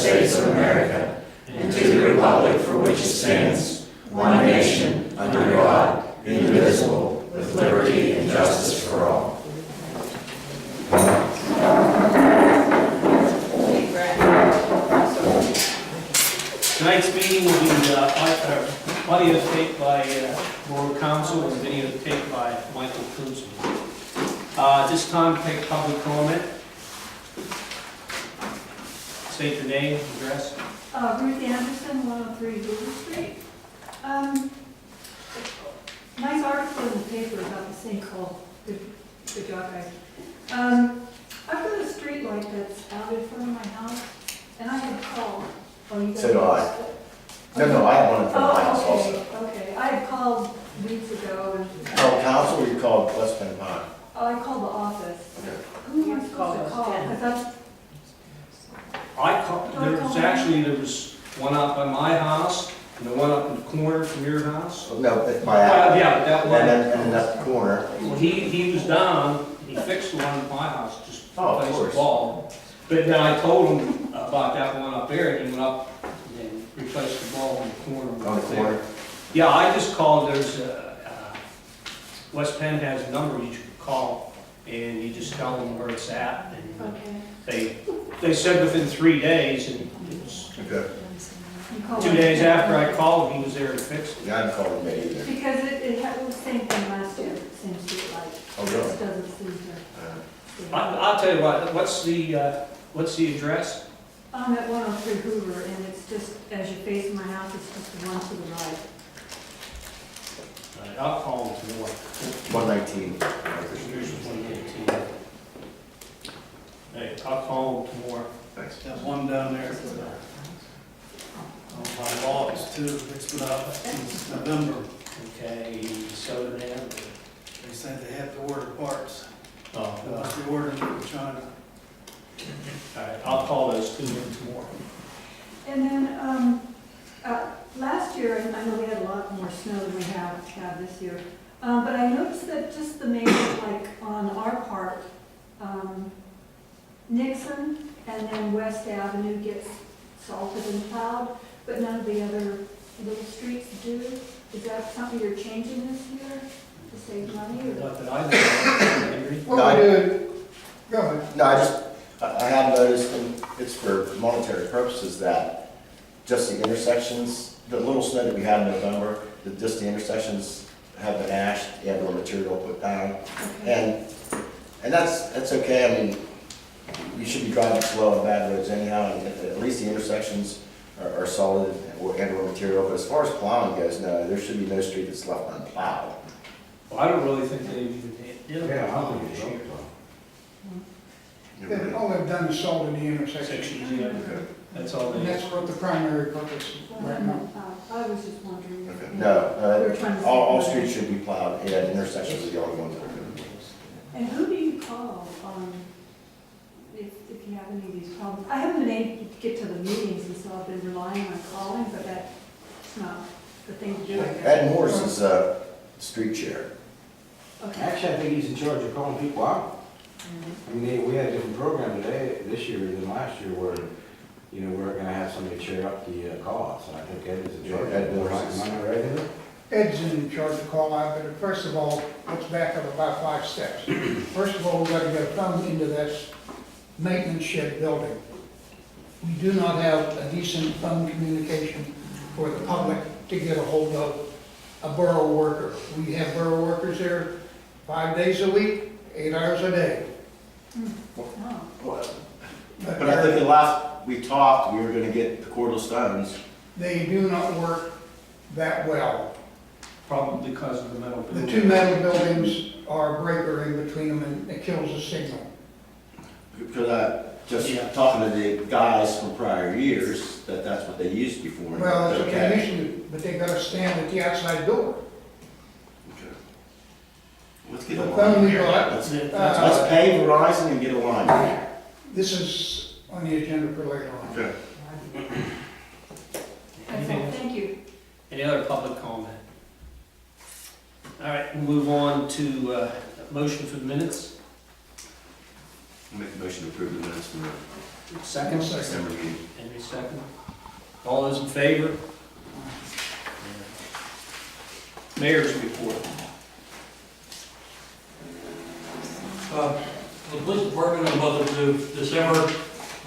States of America and to the republic for which it stands, one nation, under God, indivisible, with liberty and justice for all. Tonight's meeting will be audio taped by Borough Council and video taped by Michael Kunzman. This time, take public comment. State your name, address. Ruth Anderson, 103 Hoover Street. Nice article in the paper about the sinkhole. Good job, guys. I've got a street light that's out in front of my house, and I had called. Oh, you guys. So do I. No, I have one in front of my house also. Okay. I had called weeks ago. And, Called council or you called West Penn Pine? I called the office. Okay. Who am I supposed to call? Because that's There was one up by my house, and the one up in the corner from your house. No, it's my house. Yeah, that one. And then up the corner. Well, he was down, he fixed the one at my house, just Oh, of replaced course. the bulb. But then I told him about that one up there, and he went up and replaced the bulb in the corner. On the corner. Yeah, I just called, West Penn has a number you should call, and you just tell them where it's at. And okay. they said within 3 days, and it was Okay. You called 2 days after I called, he was there to fix it. Yeah, I haven't called him yet either. Because it had the same thing last year, same street light. Oh, really? It doesn't seem to. I'll tell you what, what's the address? I'm at 103 Hoover, and it's just, as you face my house, it's just the one to the right. All right, I'll call him tomorrow. 119. Here's 2018. Hey, I'll call him tomorrow. Thanks. There's one down there by law, it's two, it's been up since November. Okay, so then, They said they had to order parts. oh, They must be ordering from China. all right, I'll call those two in tomorrow. And then, last year, I know we had a lot more snow than we have this year, but I noticed that just the main, like, on our part, Nixon and then West Avenue gets salted and plowed, but none of the other little streets do. Is that something you're changing this year to save money, or? Not that I know of, Henry. No, Go ahead. No, I have noticed, and it's for monetary purposes, that just the intersections, the little snow that we had in November, that just the intersections have been ashed, and more material put down. Okay. And that's okay. I mean, you should be driving slow on bad roads anyhow, and at least the intersections are solid and more material. But as far as plowing goes, no, there should be no street that's left unplowed. Well, I don't really think they even did it. Yeah, I don't think this so. year. All they've done is sold in the intersection. Sections, yeah, that's all And they. that's what the primary purpose is right now. I was just wondering. Okay. if- No, We were trying to save all money. streets should be plowed. Yeah, intersections are the only ones that are good. And who do you call, if you have any of these problems? I haven't been able to get to the meetings, and so I've been relying on calling, but that's not the thing to do, I guess. Ed Morris is street chair. Okay. Actually, I think he's in charge of calling people out. I mean, we had a different program today, this year than last year, where, you know, we're gonna have somebody chair up the calls, and I think Ed is in charge. Yeah, Ed Morris is- Am I not right, Ed? Ed's in charge of call out, but first of all, let's back up about 5 steps. First of all, we've got to get a phone into this maintenance shed building. We do not have a decent phone communication for the public to get a hold of a borough worker. We have borough workers there 5 days a week, 8 hours a day. Oh. But I think the last we talked, we were gonna get the cordless stones. They do not work that well. Probably because of the metal The building. 2 metal buildings are a breaker in between them, and it kills the signal. Because just talking to the guys from prior years, that's what they used before. and Well, it's okay. okay, issue, but they gotta stand at the outside door. Okay. Let's get a The line phone we here. got, Let's pay Verizon and get a line here. this is on the agenda for later on. Okay. That's all, thank you. Any other public comment? All right, we'll move on to motion for the minutes. Make a motion to approve the minutes from the Second? Second. Henry, second. All those in favor? Mayor's report. The police department in the month of December,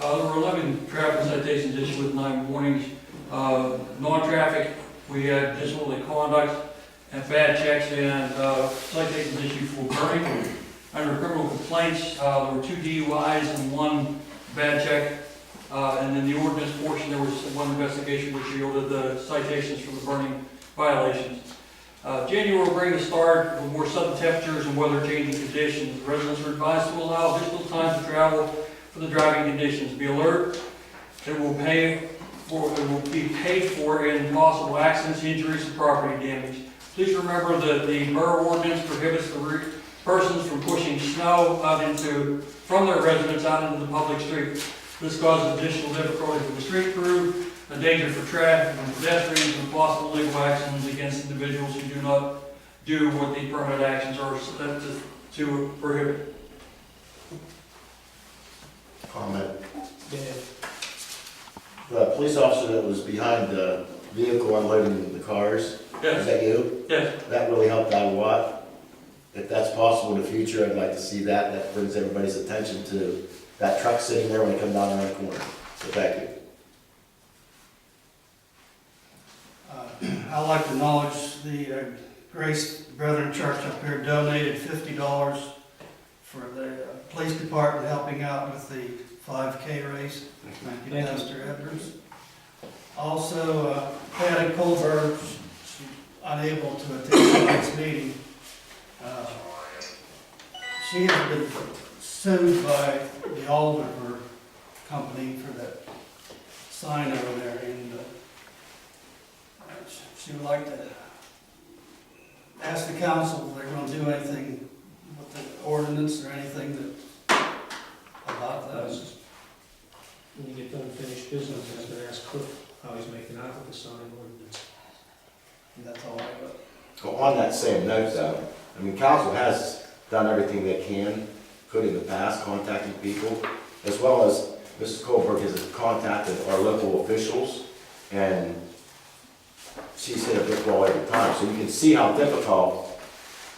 there were 11 traffic citations issued with 9 warnings. Non-traffic, we had disorderly conduct and bad checks and citations issued for burning. Under criminal complaints, there were 2 DUIs and 1 bad check. And in the ordinance portion, there was 1 investigation which yielded the citations for the burning violations. January will bring the start with more sudden temperatures and weather-changing conditions. Residents are advised to allow additional time to travel for the driving conditions. Be alert. It will be paid for in possible accidents, injuries, and property damage. Please remember that the borough ordinance prohibits the persons from pushing snow from their residence out into the public street. This causes additional difficulty for the street crew, a danger for traffic and pedestrians, and possible legal actions against individuals who do not do what the permanent actions are set to prohibit. Comment. Yeah. The police officer that was behind the vehicle unloading the cars, is Yes, that you? yes. That really helped out a lot. If that's possible in the future, I'd like to see that. That brings everybody's attention to that truck sitting there when they come down around the corner. So thank you. I'd like to acknowledge the Grace Brethren Church up here donated $50 for the police department helping out with the 5K race. Thank you, Pastor Edwards. Also, Patty Colbert, she's unable to attend tonight's meeting. She has been sued by the Alder company for that sign over there, and she would like to ask the council if they're going to do anything with the ordinance or anything about that. When you get done finished business, I was going to ask Cliff how he's making out with the sign ordinance. And that's all I got. Well, on that same note though, I mean, council has done everything they could in the past, contacting people, as well as Mrs. Colberg has contacted our local officials, and she's hit a brick wall every time. So you can see how difficult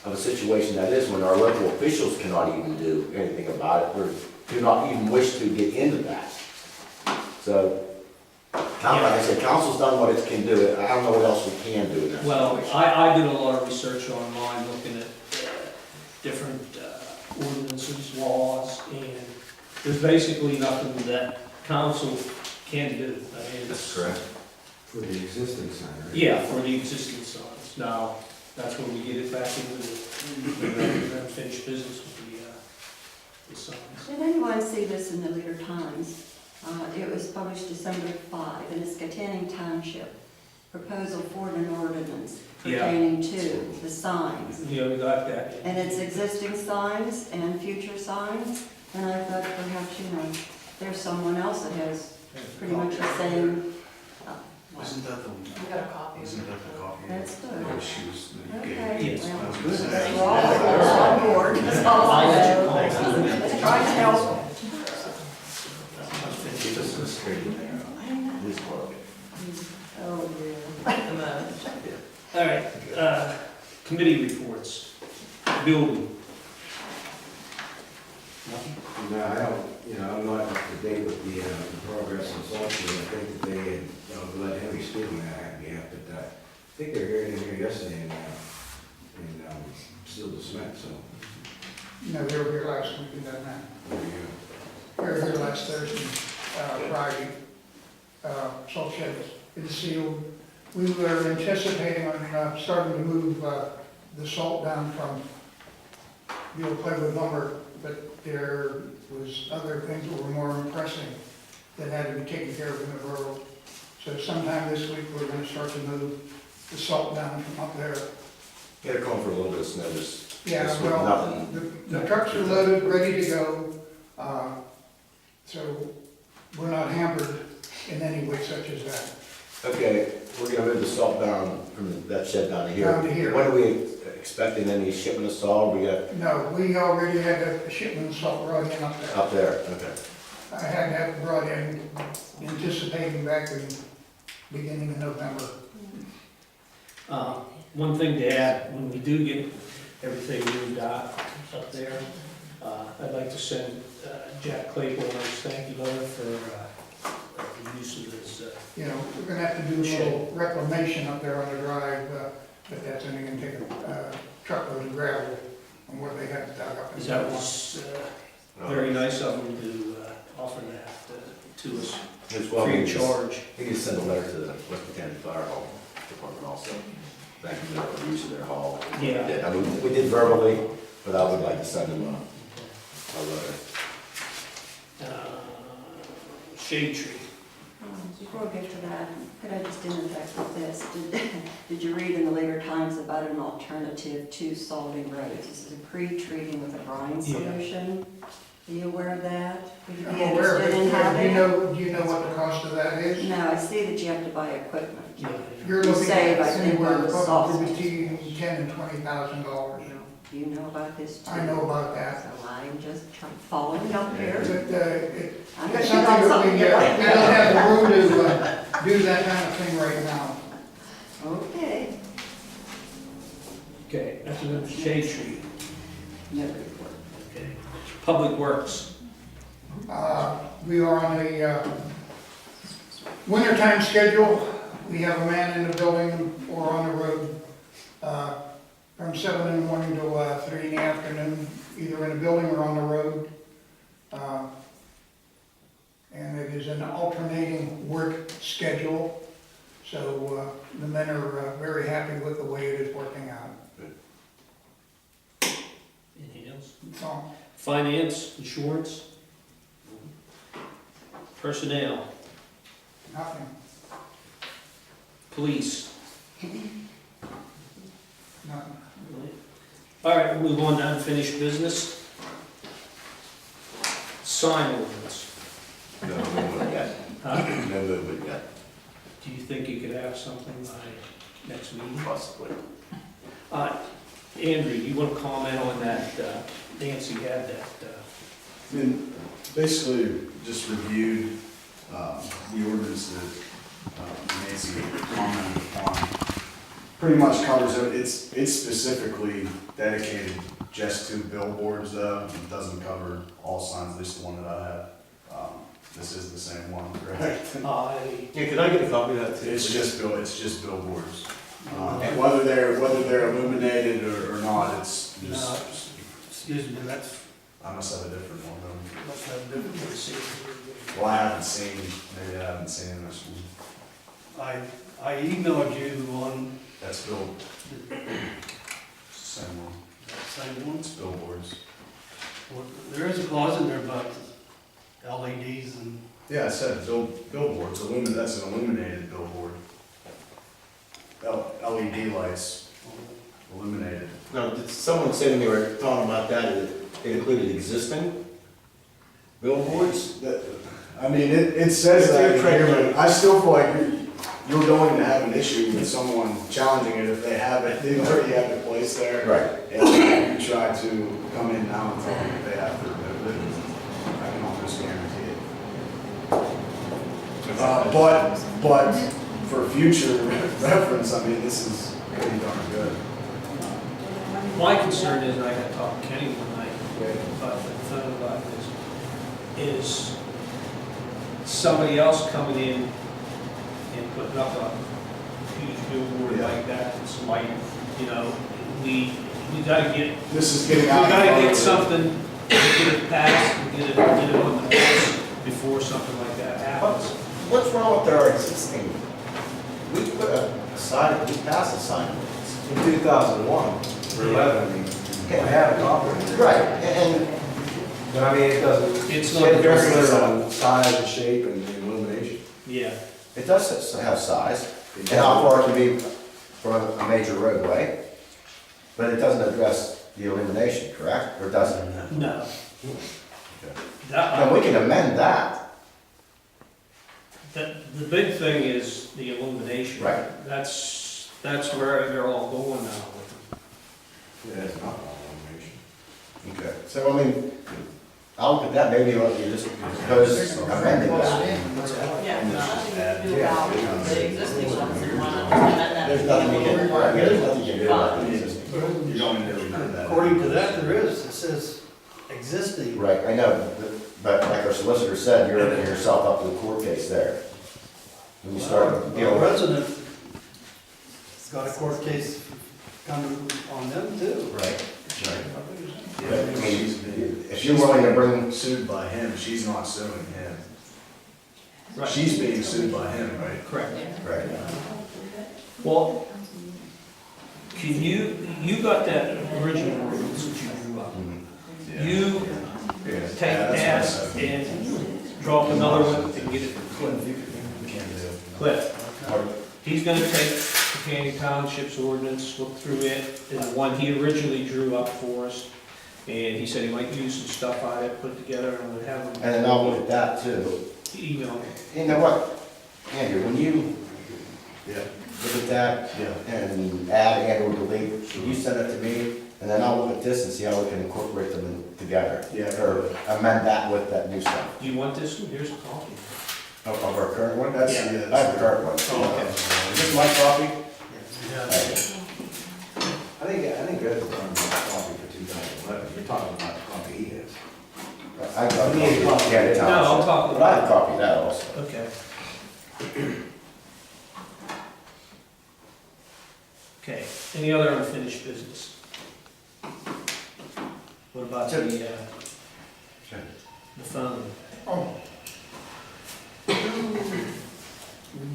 of a situation that is when our local officials cannot even do anything about it, or do not even wish to get into that. So, like I said, council's done what it can do. I don't know what else we can do in that Well, situation. I did a lot of research online, looking at different ordinances, laws, and there's basically nothing that council can do. I mean, it's. For the existing sign, right? Yeah, for the existing signs. Now, that's when we get it back into the unfinished business with the signs. Did anyone see this in the Leader Times? It was published December 5, and it's Katanning Township, proposal for an ordinance pertaining to the signs. Yeah, we got that. And it's existing signs and future signs, and I thought perhaps, there's someone else that has pretty much the same. Isn't that the, We got a copy. isn't that the copy? That's good. Oh, she was. Okay, Yes. well, Good. we're all on board, that's all I I'll know. let you call. Let's try to help. Oh, dear. All right, committee reports. Building. Nothing? No, I don't, I'm not up to date with the progress and so forth. I think that they had, let Henry speak on that yet, but I think they were here in here yesterday and still the cement, so. No, they were here last week and done that. there you They were here last Thursday, Friday. Salt shed is sealed. We were anticipating on starting to move the salt down from the old plywood lumber, but there was other things that were more pressing that had to be taken care of in the borough. So sometime this week, we're gonna start to move the salt down from up there. Yeah, they're calling for a little bit of snow this Yeah, this week, well, nothing. the trucks are loaded, ready to go, so we're not hampered in any way such as that. Okay, we're gonna move the salt down from that shed down to here. Down to here. When are we expecting any shipment of salt? We got No, we already had a shipment of salt right in up there. up there, okay. I had to have it brought in, anticipating back in beginning of November. One thing to add, when we do get everything moved out up there, I'd like to send Jack Claypool a thank you letter for the use of this. You know, we're gonna have to do a little reclamation up there on the drive, but that's only gonna take a truckload of gravel from where they have dug up. Is that was very nice of them to offer that to us As well, free of charge. We can send a letter to the Wkcm Fire Hall Department also. Thank you for the use of their hall. Yeah. I mean, we did verbally, but I would like to send them a letter. Shade tree. Before we get to that, could I just interject with this? Did you read in the later times about an alternative to salting roads? This is a pre-treating with a brine Yeah. solution. Are you aware of that? Would you be I'm aware of interested it. in having? Do you know what the cost of that is? No, I see that you have to buy equipment. Yeah. You're You looking save, I at think, anywhere on the from salt. between $10,000 and $20,000. Do you know about this too? I know about that. So I'm just following up here. But I'm it's gonna something get on that something we here right don't now. have the room to do that kind of thing right now. Okay. Okay, that's a shade tree. No report. Okay. Public Works. We are on a wintertime schedule. We have a man in the building or on the road from 7 in the morning till 3 in the afternoon, either in the building or on the road. And it is an alternating work schedule, so the men are very happy with the way it is working out. Anything else? So, Finance, insurance. Personnel, nothing. police. Nothing. All right, we'll move on to unfinished business. Sign ordinance. No movement yet. Huh? No movement yet, Do you think you could have something by next meeting? possibly. Andrew, you want to comment on that? Nancy had that. I mean, basically, just reviewed the ordinance that Nancy commented upon. Pretty much covers it. It's specifically dedicated just to billboards, though. It doesn't cover all signs, at least the one that I have. This is the same one, correct? Yeah, could I get a copy of that too? It's just billboards. And whether they're illuminated or not, it's just, Excuse me, that's, I must have a different one, though. must have a different one. Well, I haven't seen, maybe I haven't seen this one. I emailed you the one, That's bill, same one. same one. It's billboards. Well, there is a clause in there about LEDs and, Yeah, I said billboards, that's an illuminated billboard. LED lights, illuminated. No, did someone say when they were talking about that, it included existing billboards? I mean, it says that in here, but I still feel like you're going to have an issue with someone challenging it if they have it, they already have it placed there. Right. And you try to come in now and tell them that they have to remove it, I can almost guarantee it. But for future reference, I mean, this is pretty darn good. My concern is, and I got to talk to Kenny one night about the phone about this, is somebody else coming in and putting up a huge billboard like that, it's white, you know, we gotta get, This is getting we out. gotta get something, get it passed, and get it on the books before something like that happens. What's wrong with our existing? We put a sign, we passed a sign. In 2001, or 11, I mean, I have a copy. Right, and But I mean, it doesn't. It's not It's very very- clear on size and shape and illumination. Yeah, it does have size, and how far it can be from a major roadway, but it doesn't address the illumination, correct? Or does it? no. Then we can amend that. The big thing is the illumination. Right. That's where they're all going now with Yeah, it's not all illumination. Okay. So, I mean, I'll look at that, maybe what you just propose amending that. Yeah, nothing to do about the existing ones, and why not amend that? There's nothing you can, right, yeah, there's nothing you can do about the existing. You don't need to amend that. According to that, there is, it says existing. Right, I know, but like our solicitor said, you're opening yourself up to the court case there. When you start Our dealing with. resident has got a court case coming on them too. Right. Yeah, I mean, she's if you're willing to bring, being sued by him, she's not suing him. Right. She's being sued by him, right? Correct. right, Well, can you got that original ordinance that you drew up? Yeah. You Yeah, take that's that what I said. and draw up another one and get it to Cliff. Can't do. Cliff, he's gonna take the Canyon Township's ordinance, look through it, and the one he originally drew up for us. And he said he might use some stuff I had put together and would have him. and then I'll look at that too. Email me. You know what, Andrew, when you Yeah, look at that yeah. and add and or delete, can you send it to me? And then I'll look at this and see how we can incorporate them together. Yeah. Or amend that with that new stuff. Do you want this one? Here's a copy. Of our current one? That's, Yeah. I have a current one. Oh, okay. Is this my copy? Yeah. I think that's the copy for 2011, you're talking about the copy he has. I got a copy of Canyon No, I'm Township, talking but I have a about. copy of that also. Okay. Okay, any other unfinished business? What about the phone? Oh. Were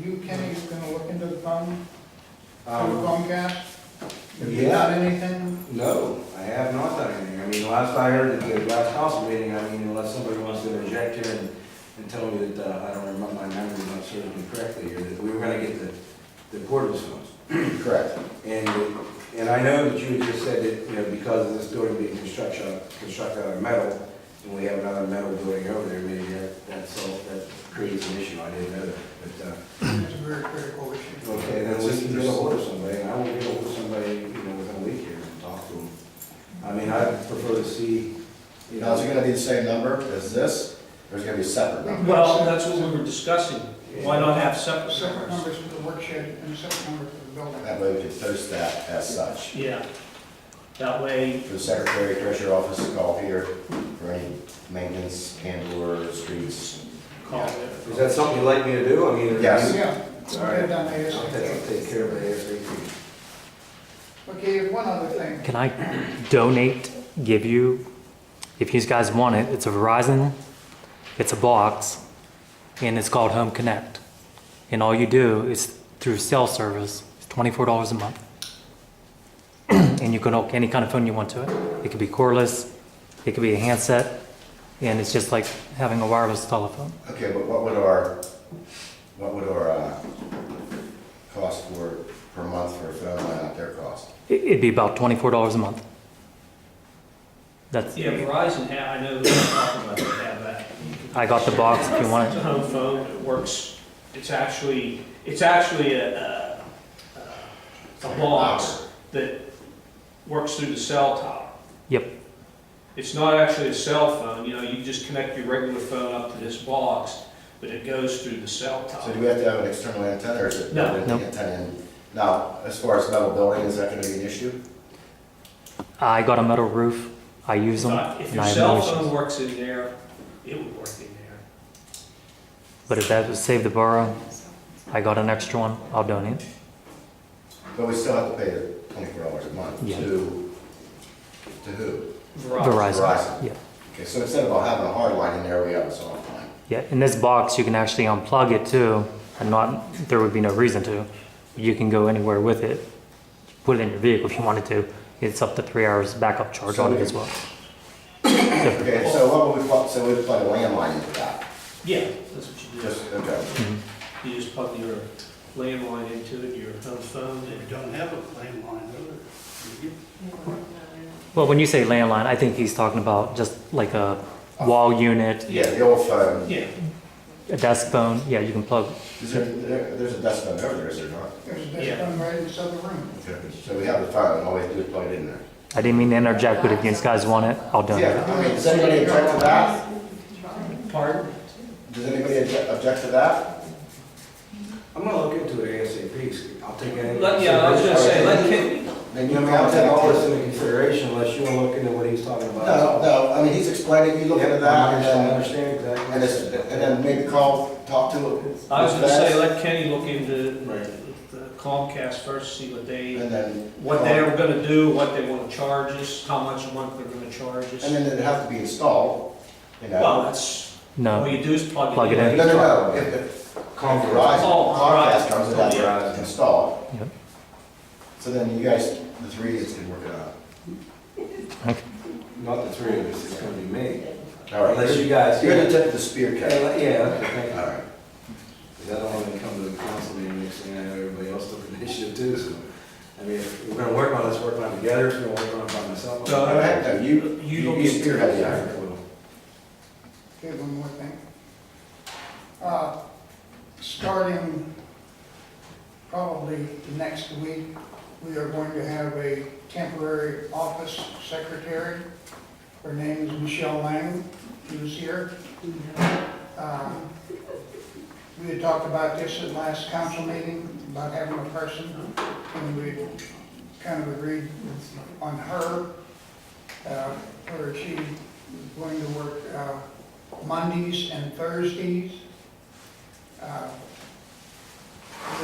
you, Kenny, gonna look into the phone, for the Comcast? Have you yeah. done anything? No, I have not done anything. I mean, last I heard at the last council meeting, I mean, unless somebody wants to interject here and tell me that, I don't remember, my memory not serving me correctly here, that we were gonna get the portable phones. Correct. And I know that you had just said that, you know, because of this building being constructed out of metal, and we have another metal building over there, maybe that creates an issue. I didn't know that, but, It's a very critical issue. okay, then we can get a hold of somebody, and I will get a hold of somebody, you know, within a week here and talk to them. I mean, I prefer to see, you Now, is it know, gonna be the same number as this, or is it gonna be a separate number? Well, that's what we were discussing. Why not have separate Separate numbers? numbers for the work shed and a separate number for the building. That way we can post that as such. Yeah. That way, For the secretary, treasurer office, call here for any maintenance and or streets. call it. is that something you'd like me to do? I mean, Yes. Yeah, All right. get it done I'll ASAP. take care of it ASAP. Okay, one other thing. Can I donate, give you, if you guys want it, it's a Verizon, it's a box, and it's called Home Connect. And all you do is through cell service, it's $24 a month. And you can hook any kind of phone you want to it. It could be cordless, it could be a handset, and it's just like having a wireless telephone. Okay, but what would our cost per month for a phone line out there cost? It'd be about $24 a month. That's, Yeah, Verizon, I know, we're talking about, they have that. I got the box if you want It's a it. home phone, it works, it's actually a box that works through the cell tower. Yep. It's not actually a cell phone, you know, you just connect your regular phone up to this box, but it goes through the cell So tower. do we have to have an external antenna, or is it? No. built-in antenna in? Now, as far as metal building, is that gonna be an issue? I got a metal roof, I use them, If and your I have cell no phone issues. works in there, it would work in there. But if that would save the borough, I got an extra one, I'll donate. But we still have to pay the $24 a month Yeah. to who? Verizon. Verizon. Yeah. Okay, so instead of having a hard line in there, we have a soft line. Yeah, in this box, you can actually unplug it too, and there would be no reason to. You can go anywhere with it, put it in your vehicle if you wanted to. It's up to 3 hours backup charge on it as well. Okay, so what would we plug, so we'd plug a landline into that? Yeah, that's what you do. Just, okay. Mhm. You just plug your landline into it, your home phone, We and don't have a landline, do we? Well, when you say landline, I think he's talking about just like a wall unit, Yeah, the old phone. yeah, a desk phone. Yeah, you can plug. There's a desk phone over there, is there not? There's a Yeah. desk phone right inside the room. Okay. So we have the phone, all we have to do is plug it in there. I didn't mean to interject, but if you guys want it, I'll donate Yeah, it. I mean, does anybody object to that? Pardon? Does anybody object to that? I'm gonna look into it ASAP. I'll take it. Yeah, I was gonna say, let Kenny, Then You know, I'll take all this into consideration unless you wanna look into what he's talking about. No, I mean, he's explaining, you look into that, I and understand exactly. and then maybe talk to him. I was gonna say, let Kenny look into Right. the Comcast first, see what then. they were gonna do, what they wanna charge us, how much a month they're gonna charge us. And then it'd have to be installed, you know. Well, that's, all No, you do is plug Plug it it in. No, if Verizon, Oh, Comcast comes and has Verizon. it installed. Yep. So then you guys, the three of us can work it out. Not the three of us, it's gonna be me. All right. Unless you guys. You're the tip of the spear, Kevin. Yeah, thank you. All right. Because I don't want to come to the council meeting next thing I know everybody else took initiative too, so. I mean, if we're gonna work on this, work on it together, if we're gonna work on it by myself. No, Go ahead, no, you spearhead the effort. Okay, one more thing. Starting probably next week, we are going to have a temporary office secretary. Her name is Michelle Lang. She was here. We had talked about this at last council meeting, about having a person, and we kind of agreed on her, where she was going to work Mondays and Thursdays, at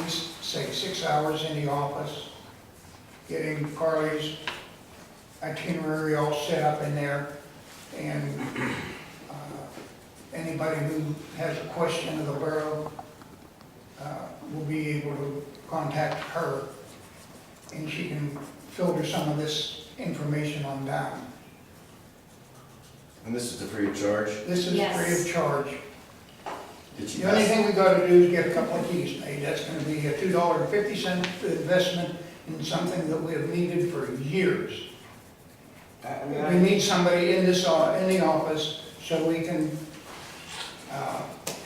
least, say, 6 hours in the office, getting Carly's itinerary all set up in there, and anybody who has a question of the borough will be able to contact her, and she can filter some of this information on down. And this is the free of charge? This is Yes. free of charge. Did she The only pass? thing we gotta do is get a couple of keys made. That's gonna be a $2.50 investment in something that we have needed for years. I We mean, need somebody in this, in the office, so we can,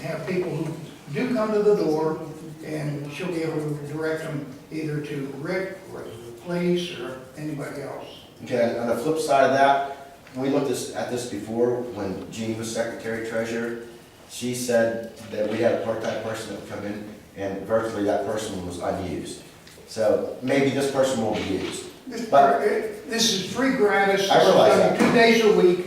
have people who do come to the door, and she'll be able to direct them either to Rick, or the police, or anybody else. Okay, on the flip side of that, we looked at this before, when Jean was secretary treasurer. She said that we had a part-time person that would come in, and virtually that person was unused. So maybe this person will be used. This is free gratis. I realize This is done 2 days a week.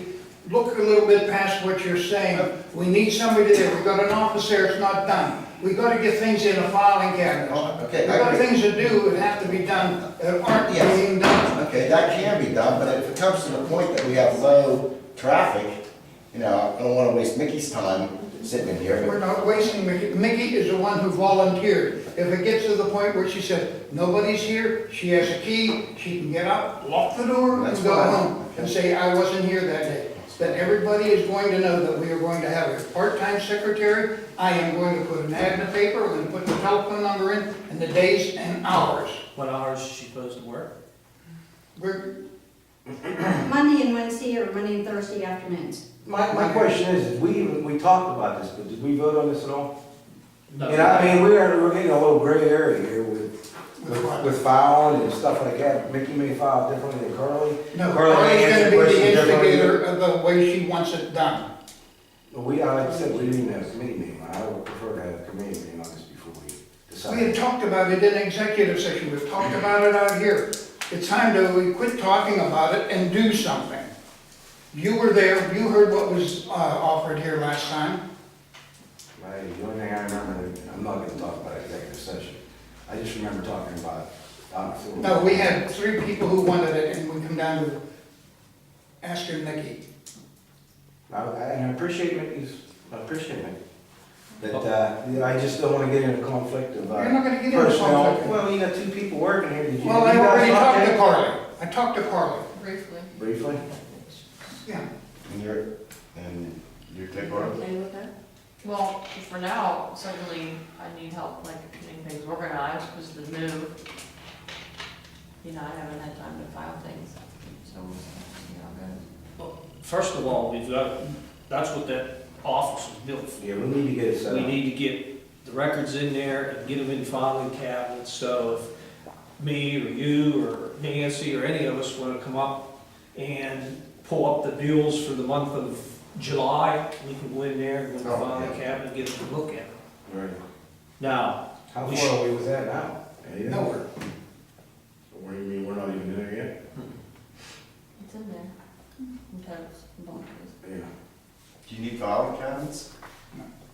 Look a little bit past what you're saying. We need somebody there. We've got an office there, it's not done. We've got to get things in a filing cabinet. Oh, We've okay, I got agree. things to do that have to be done, that aren't Yes. being done. Okay, that can be done, but if it comes to the point that we have low traffic, you know, I don't wanna waste Mickey's time sitting in here. We're not wasting Mickey. Mickey is the one who volunteered. If it gets to the point where she said, nobody's here, she has a key, she can get up, lock the door, That's and go fine. home, and say, I wasn't here that day. That everybody is going to know that we are going to have a part-time secretary. I am going to put an ad in the paper, we're going to put the telephone number in, and the days and hours. What hours is she supposed to work? We're, Monday and Wednesday or Monday and Thursday afternoons. my question is we talked about this, but did we vote on this at all? No. You know, I mean, we're getting a little gray area here with filing and stuff like that. Mickey may file differently than Carly. no, Carly Carly's answered gonna be questions the differently. instigator of the way she wants it done. But we, like I said, we didn't even have a committee meeting. I would prefer to have a committee meeting on this before we decide. We had talked about it in executive session, we've talked about it out here. It's time we quit talking about it and do something. You were there, you heard what was offered here last time. The only thing I remember, I'm not gonna talk about executive session. I just remember talking about on the floor. No, we had 3 people who wanted it, and we come down to asking Nikki. And I appreciate Mickey's, I appreciate it. But, you know, I just don't wanna get in a conflict of, You're not gonna get into personnel. conflict. Well, you got 2 people working here. Did you? Well, I you guys already talk talked to yet? Carly. I talked to Carly. Briefly. Briefly? Yeah. And you're take part of it? Okay with that? Well, for now, certainly I need help, like, getting things organized, because the move, you know, I haven't had time to file things, so, we'll see how it goes. First of all, that's what that office was built for. Yeah, we need to get it set We up. need to get the records in there and get them in filing cabinets, so if me or you or Nancy or any of us want to come up and pull up the bills for the month of July. We can go in there, go in the filing cabinet, and get them to look at them. Right. Now, How We far are we with that now? Anything? Nowhere. What do you mean, we're not even there yet? It's in there. Okay, it's boxes. Yeah. Do you need filing cabinets?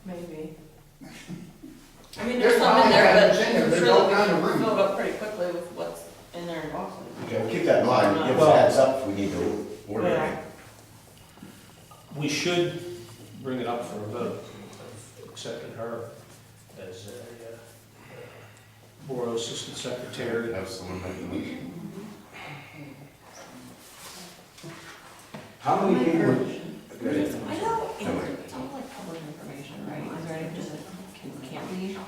Maybe. I mean, There's there's some in there, filing but cabinets in there. I'm There's sure all that kind of we room. can fill it up pretty quickly with what's in there in boxes. Okay, well, keep that in mind, give us a heads up if we need to order Yeah. it. we should bring it up for a vote, of accepting her as a Borough Assistant Secretary. Have someone make a motion. How many people? Good. I know, it's all like public information, right? Is there anything that can't be?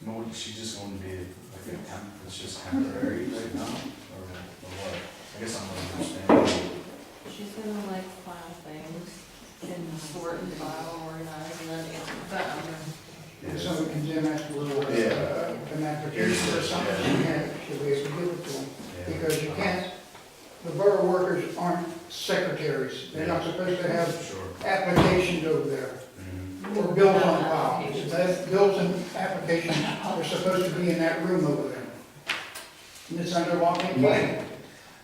No, she's just going to be like a temp, it's just temporary right now, or what? I guess I'm not understanding. She's gonna like file things and sort and file, organize, and then answer the phone. If someone comes in, asks for an application or something, should be able to give it to them. Because you can't, the borough workers aren't secretaries. They're not supposed to have Sure. applications over there, or bills on file. That bills and applications are supposed to be in that room over there. And it's under lock and key.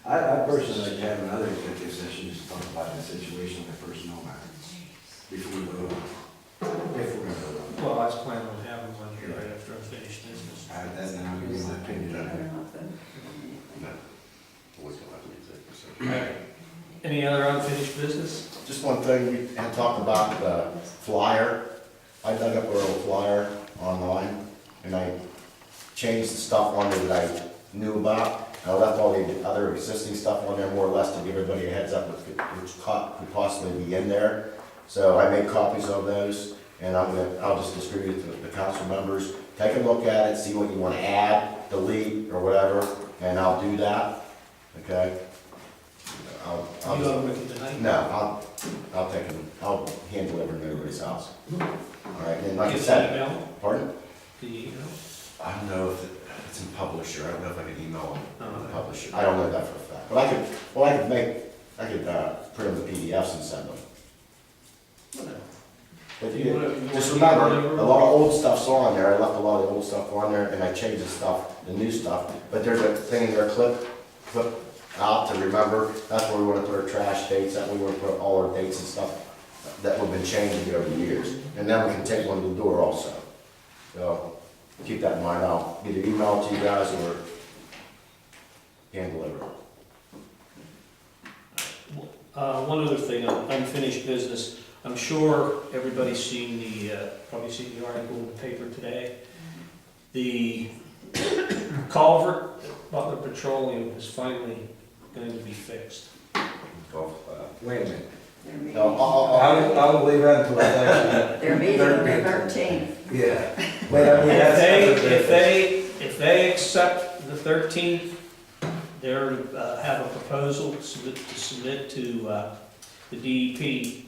I personally like to have another executive session just to talk about the situation with the personnel matter before we vote on. If we're gonna vote on. Well, I was planning on having one here right after unfinished business. Then I'll give you my opinion on Better it. not vote. Always gonna have to be executive session. Alright. Any other unfinished business? Just one thing, we had talked about the flyer. I dug up our old flyer online, and I changed the stuff on there that I knew about. I left all the other existing stuff on there more or less to give everybody a heads up which could possibly be in there. So I made copies of those, and I'll just distribute it to the council members. Take a look at it, see what you want to add, delete, or whatever, and I'll do that, okay? I'll You just- go with it tonight? No, I'll hand deliver them to everybody's house. All right, and like I Get said, the email? pardon? The email? I don't know if it's in Publisher, I don't know if I can email Oh, them, okay. Publisher, I don't know that for a fact. But I could print them the PDFs and send them. Whatever. But You wanna- you just wanna remember, email them? a lot of old stuff's on there, I left a lot of the old stuff on there, and I changed the stuff, the new stuff. But there's a thing in there, clip out to remember, that's where we wanna put our trash dates, that we wanna put all our dates and stuff that we've been changing over the years. And then we can take one to the door also. So, keep that in mind, I'll either email it to you guys or hand deliver. One other thing, unfinished business. I'm sure everybody's seen probably seen the article in the paper today. The culvert at Butler Petroleum is finally going to be fixed. Wait a minute. They're meeting- No, I'll leave that until it's actually. They're meeting on the 13th. Yeah. But I mean, If they accept the 13th, they're, have a proposal to submit to the DEP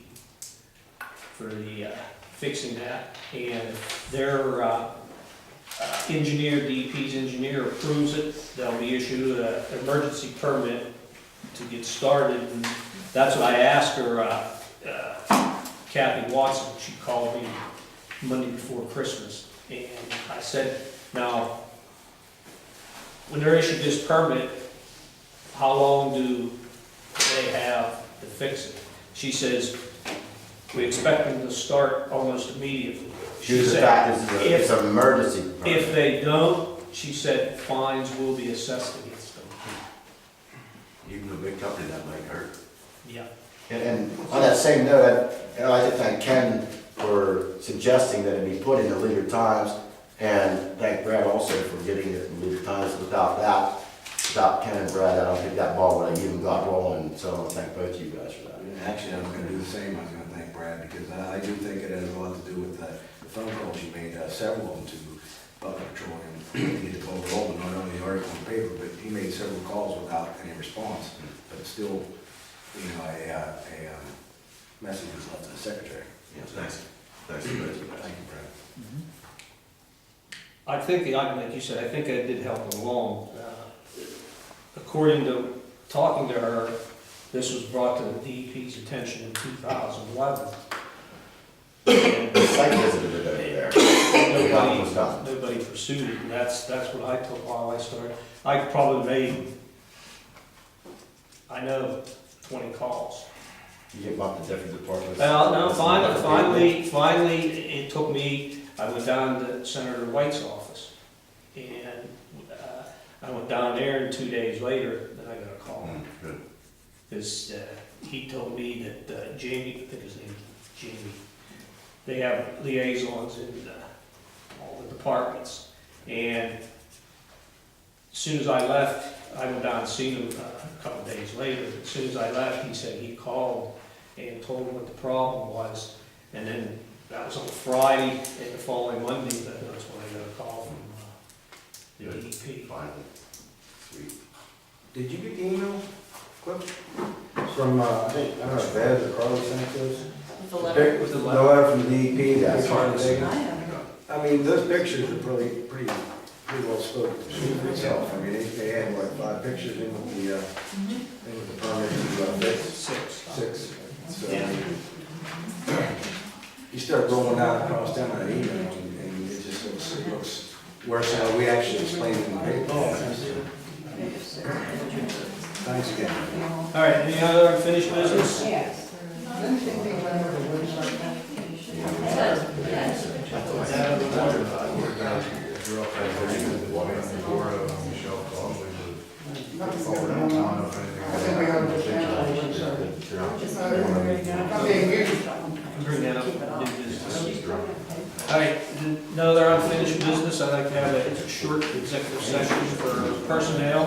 for the fixing that. And if their DEP's engineer approves it, they'll be issued an emergency permit to get started. And that's what I asked her, Kathy Watson, she called me Monday before Christmas. And I said, now, when they're issued this permit, how long do they have to fix it? She says, we expect them to start almost immediately. She Due to the said, fact it's an emergency. if they don't, she said, fines will be assessed against them. Even a big company, that might hurt. Yeah. And on that same note, I'd like to thank Ken for suggesting that it be put in the Leader Times, and thank Brad also for getting it in the Leader Times. Without Ken and Brad, I don't think that ball would have even got rolling, so I want to thank both you guys for that. Actually, I was gonna do the same, I was gonna thank Brad, because I do think it has a lot to do with the phone calls you made, several of them to Butler Petroleum, to get the ball rolling, not only the article in the paper, but he made several calls without any response, but still, you know, a message was left to the secretary. Yeah, thanks. Thanks to both you guys. Thank you, Brad. I think like you said, I think it did help them along. According to talking to her, this was brought to the DEP's attention in 2011. And The site visited it over there. Nothing was done. nobody pursued it, and that's what I took while I started. I probably made, I know, 20 calls. You get bumped to different departments. Well, no, finally, it took me, I went down to Senator White's office, and I went down there, and 2 days later, then I got a call. Good. Because he told me that Jamie, I think his name is Jamie, they have liaisons in all the departments. And as soon as I left, I went down and seen him a couple days later. As soon as I left, he said he called and told me what the problem was. And then that was on Friday, and the following Monday, that's when I got a call from the DEP. Finally. Sweet. Did you get the email, Cliff? From, I don't know, Bev or Carly sent it to us? With the letter. With the The letter. letter from the DEP, that's part of I it. haven't. I mean, those pictures are pretty well spoken for itself. I mean, they had like 5 pictures in with the, in with the permit, six. So, I mean, you start rolling out across down that email and it just looks worse than we actually explained in the paper. Thanks again. All right, any other unfinished business? Yes. Bring that up, new business. All right, no other unfinished business, I'd like to have a short executive session for personnel